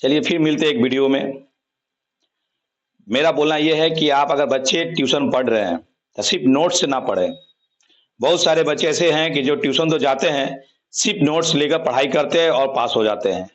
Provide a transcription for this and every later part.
चलिए फिर मिलते हैं एक वीडियो में। मेरा बोलना यह है कि आप अगर बच्चे ट्यूशन पढ़ रहे हैं तो सिर्फ नोट्स से ना पढ़ें। बहुत सारे बच्चे ऐसे हैं कि जो ट्यूशन तो जाते हैं, सिर्फ नोट्स लेकर पढ़ाई करते हैं और पास हो जाते हैं।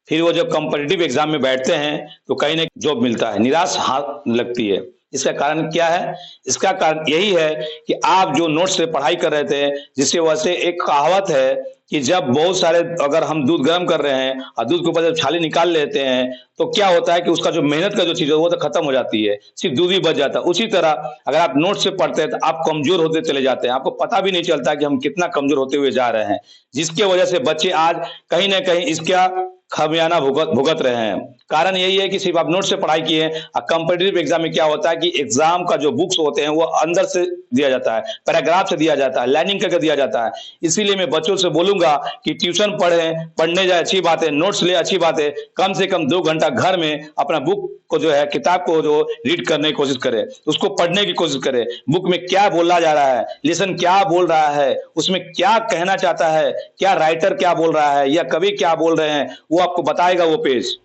फिर वो जब कॉम्पिटिटिव एग्जाम में बैठते हैं तो कहीं ना जॉब मिलता है, निराश हाथ लगती है। इसका कारण क्या है? इसका कारण यही है कि आप जो नोट्स से पढ़ाई कर रहे थे, जिससे वजह से एक कहावत है कि जब बहुत सारे अगर हम दूध गर्म कर रहे हैं और दूध के ऊपर जब छाली निकाल लेते हैं तो क्या होता है कि उसका जो मेहनत का जो चीज है वो तो खत्म हो जाती है, सिर्फ दूध ही बच जाता है। उसी तरह अगर आप नोट से पढ़ते हैं तो आप कमजोर होते चले जाते हैं, आपको पता भी नहीं चलता कि हम कितना कमजोर होते हुए जा रहे हैं, जिसके वजह से बच्चे आज कहीं ना कहीं इसका खामियाना भुगत रहे हैं। कारण यही है कि सिर्फ आप नोट से पढ़ाई किए और कॉम्पिटिटिव एग्जाम में क्या होता है कि एग्जाम का जो बुक्स होते हैं वो अंदर से दिया जाता है, पैराग्राफ से दिया जाता है, लाइनिंग करके दिया जाता है। इसीलिए मैं बच्चों से बोलूंगा कि ट्यूशन पढ़ें, पढ़ने जाए अच्छी बात है, नोट्स ले अच्छी बात है, कम से कम 2 घंटा घर में अपना बुक को जो है, किताब को जो रीड करने की कोशिश करें, उसको पढ़ने की कोशिश करें। बुक में क्या बोला जा रहा है, लेसन क्या बोल रहा है, उसमें क्या कहना चाहता है, क्या राइटर क्या बोल रहा है या कवि क्या बोल रहे हैं, वो आपको बताएगा वो पेज।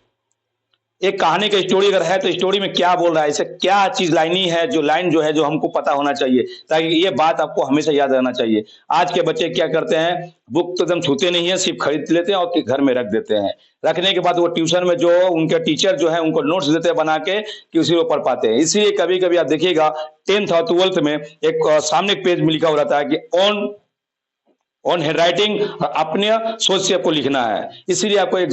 एक कहानी का स्टोरी अगर है तो स्टोरी में क्या बोल रहा है, इसे क्या चीज लाइनी है, जो लाइन जो है जो हमको पता होना चाहिए, ताकि ये बात आपको हमेशा याद रहना चाहिए। आज के बच्चे क्या करते हैं, बुक तो एकदम छूते नहीं है, सिर्फ खरीद लेते हैं और घर में रख देते हैं। रखने के बाद वो ट्यूशन में जो उनके टीचर जो है उनको नोट्स देते हैं बना के कि उसी को पढ़ पाते हैं। इसलिए कभी कभी आप देखिएगा 10th और 12th में एक सामने एक पेज में लिखा हुआ रहता है कि ऑन हैंड राइटिंग, अपने सोच से आपको लिखना है। इसीलिए आपको एक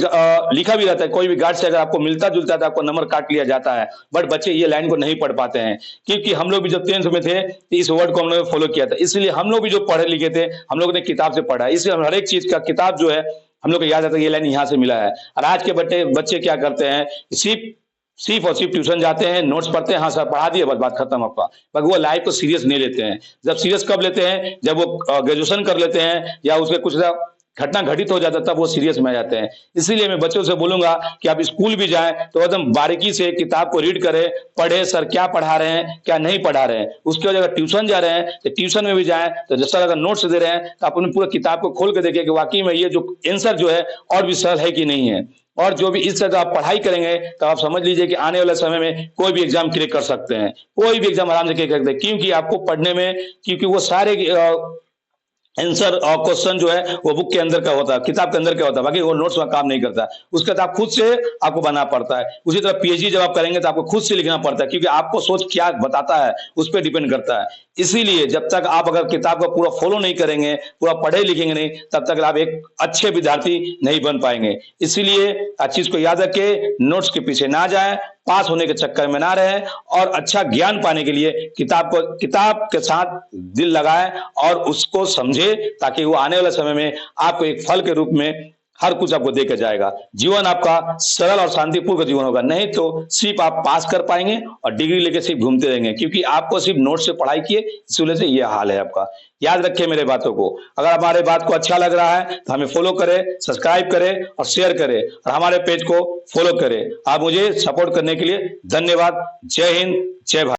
लिखा भी रहता है, कोई भी गार्ड से अगर आपको मिलता जुलता है तो आपको नंबर काट लिया जाता है। बट बच्चे ये लाइन को नहीं पढ़ पाते हैं, क्योंकि हम लोग भी जब 10th में थे तो इस वर्ड को हम लोग फॉलो किया था। इसलिए हम लोग भी जो पढ़े लिखे थे हम लोग ने किताब से पढ़ा है, इसलिए हम हर एक चीज का किताब जो है हम लोग को याद आता है, ये लाइन यहाँ से मिला है। और आज के बच्चे क्या करते हैं, सिर्फ और सिर्फ ट्यूशन जाते हैं, नोट्स पढ़ते हैं, हाँ सर पढ़ा दिए बस बात खत्म आपका। पर वो लाइफ को सीरियस नहीं लेते हैं। जब सीरियस कब लेते हैं, जब वो ग्रेजुएशन कर लेते हैं या उसके कुछ घटना घटित हो जाता है तब वो सीरियस में आ जाते हैं। इसीलिए मैं बच्चों से बोलूंगा कि आप स्कूल भी जाएं तो एकदम बारीकी से किताब को रीड करें, पढ़े सर क्या पढ़ा रहे हैं क्या नहीं पढ़ा रहे हैं। उसके बाद अगर ट्यूशन जा रहे हैं तो ट्यूशन में भी जाएं तो सर अगर नोट्स दे रहे हैं तो आप उन्हें पूरा किताब को खोल के देखिए कि वाकई में ये जो आंसर जो है और भी सरल है कि नहीं है। और जो भी इस तरह आप पढ़ाई करेंगे तो आप समझ लीजिए कि आने वाले समय में कोई भी एग्जाम क्लियर कर सकते हैं, कोई भी एग्जाम आराम से क्लियर कर सकते हैं, क्योंकि आपको पढ़ने में, क्योंकि वो सारे आंसर और क्वेश्चन जो है वो बुक के अंदर का होता है, किताब के अंदर का होता है, बाकी वो नोट्स में काम नहीं करता। उसके बाद आप खुद से आपको बनाना पड़ता है। उसी तरह पीएचडी जब आप करेंगे तो आपको खुद से लिखना पड़ता है, क्योंकि आपको सोच क्या बताता है उस पर डिपेंड करता है। इसीलिए जब तक आप अगर किताब का पूरा फॉलो नहीं करेंगे, पूरा पढ़े लिखेंगे नहीं, तब तक आप एक अच्छे विद्यार्थी नहीं बन पाएंगे। इसीलिए अच्छी चीज को याद रखें, नोट्स के पीछे ना जाए, पास होने के चक्कर में ना रहे, और अच्छा ज्ञान पाने के लिए किताब के साथ दिल लगाए और उसको समझे, ताकि वो आने वाले समय में आपको एक फल के रूप में हर कुछ आपको देकर जाएगा। जीवन आपका सरल और शांतिपूर्ण जीवन होगा। नहीं तो सिर्फ आप पास कर पाएंगे और डिग्री लेके सिर्फ घूमते रहेंगे, क्योंकि आपको सिर्फ नोट से पढ़ाई किए, इस वजह से ये हाल है आपका। याद रखिए मेरे बातों को। अगर हमारे बात को अच्छा लग रहा है तो हमें फॉलो करें, सब्सक्राइब करें और शेयर करें, और हमारे पेज को फॉलो करें। आप मुझे सपोर्ट करने के लिए धन्यवाद। जय हिंद, जय भारत।